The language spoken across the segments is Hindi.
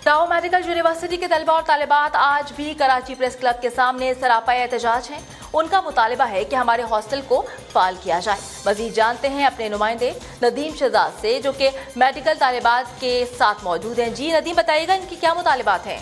लाहौर मेडिकल यूनिवर्सिटी के तलबा और तालिबात आज भी कराची प्रेस क्लब के सामने सरापा एहतजाज हैं। उनका मुतालिबा है कि हमारे हॉस्टल को फाल किया जाए। मजीद जानते हैं अपने नुमाइंदे नदीम शहजाद से, जो कि मेडिकल तालिबात के साथ मौजूद हैं। जी नदीम, बताइएगा इनकी क्या मुतालिबात हैं?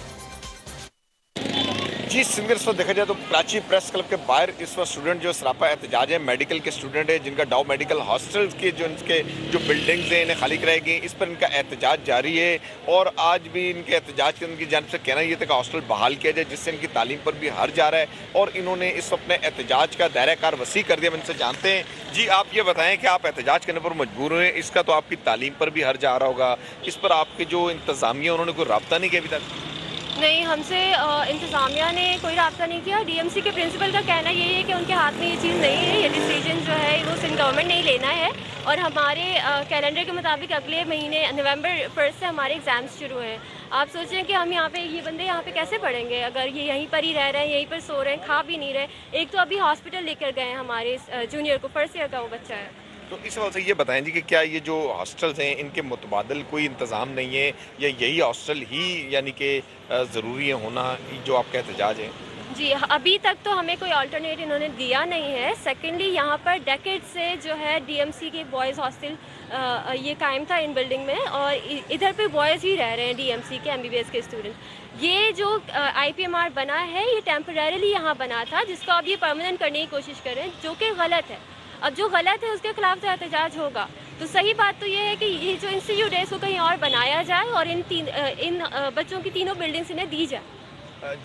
जी सिंगर, इस वक्त देखा जाए तो कराची प्रेस क्लब के बाहर इस वक्त स्टूडेंट जो सरापा एहतजाज है, मेडिकल के स्टूडेंट है जिनका डाउ मेडिकल हॉस्टल्स के जो बिल्डिंग्स हैं इन्हें खाली कराई गई, इस पर इनका एहतजाज जारी है। और आज भी इनके एहतजाज के उनकी जानिब से कहना ये था कि हॉस्टल बहाल किया जाए, जिससे इनकी तालीम पर भी हर्ज आ रहा है और इन्होंने इस अपने एहतजाज का दायरा कार वसी कर दिया। हम इनसे जानते हैं, जी आप ये बताएं कि आप एहतजाज करने पर मजबूर हुए, इसका तो आपकी तालीम पर भी हर्ज आ रहा होगा, इस पर आपके जो इंतजामिया उन्होंने कोई रब्ता नहीं किया अभी तक? नहीं, हमसे इंतज़ामिया ने कोई रब्ता नहीं किया। डीएमसी के प्रिंसिपल का कहना यही है कि उनके हाथ में ये चीज़ नहीं है, ये डिसीजन जो है वो सिंध गवर्नमेंट ने ही लेना है। और हमारे कैलेंडर के मुताबिक अगले महीने नवंबर 1 से हमारे एग्ज़ाम्स शुरू हैं। आप सोचें कि हम यहाँ पे ये बंदे यहाँ पे कैसे पढ़ेंगे अगर ये यहीं पर ही रह रहे हैं, यहीं पर सो रहे हैं, खा भी नहीं रहे। एक तो अभी हॉस्पिटल लेकर गए हैं हमारे जूनियर को, फर्स्ट ईयर का वो बच्चा है। तो इस वजह से ये बताएं जी कि क्या ये जो हॉस्टल्स हैं इनके मुतबादल कोई इंतज़ाम नहीं है, या यही हॉस्टल ही यानी कि ज़रूरी है होना, जो आपका एहतजाज है? जी, अभी तक तो हमें कोई अल्टरनेट इन्होंने दिया नहीं है। सेकेंडली, यहाँ पर डेकेड से जो है डीएमसी के बॉयज़ हॉस्टल ये कायम था इन बिल्डिंग में, और इधर पे बॉयज़ ही रह रहे हैं डीएमसी के एमबीबीएस के स्टूडेंट। ये जो आईपीएमआर बना है ये टेम्परेरीली यहाँ बना था, जिसको अब ये परमानेंट करने की कोशिश कर रहे हैं, जो कि गलत है। अब जो गलत है उसके खिलाफ तो एहतजाज होगा। तो सही बात तो ये है कि ये जो इंस्टीट्यूट है इसको कहीं और बनाया जाए और इन बच्चों की तीनों बिल्डिंग्स इन्हें दी जाए।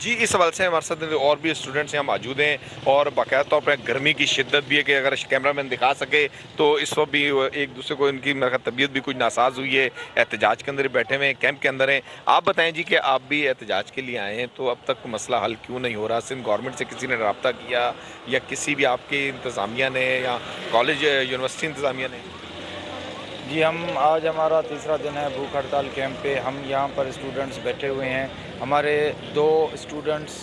जी इस हवाले से हमारे साथ और भी स्टूडेंट्स यहाँ मौजूद हैं और बाकायदा तौर पर गर्मी की शिद्दत भी है कि अगर कैमरा मैन दिखा सके तो इस वक्त भी एक दूसरे को इनकी तबीयत भी कुछ नासाज हुई है, एहतजाज के अंदर बैठे हुए हैं, कैंप के अंदर हैं। आप बताएं जी कि आप भी एहतजाज के लिए आए हैं, तो अब तक मसला हल क्यों नहीं हो रहा? सिंध गवर्नमेंट से किसी ने रब्ता किया या किसी भी आपके इंतज़ामिया ने या कॉलेज यूनिवर्सिटी इंतज़ामिया ने? जी आज हमारा तीसरा दिन है भूख हड़ताल कैंप पे। हम यहाँ पर स्टूडेंट्स बैठे हुए हैं। हमारे 2 स्टूडेंट्स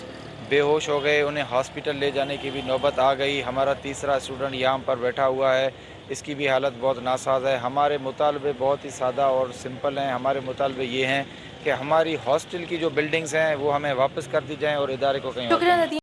बेहोश हो गए, उन्हें हॉस्पिटल ले जाने की भी नौबत आ गई। हमारा तीसरा स्टूडेंट यहाँ पर बैठा हुआ है, इसकी भी हालत बहुत नासाज है। हमारे मुतालबे बहुत ही सादा और सिंपल हैं। हमारे मुतालबे ये हैं कि हमारी हॉस्टल की जो बिल्डिंग्स हैं वो हमें वापस कर दी जाएँ और इदारे को कहीं और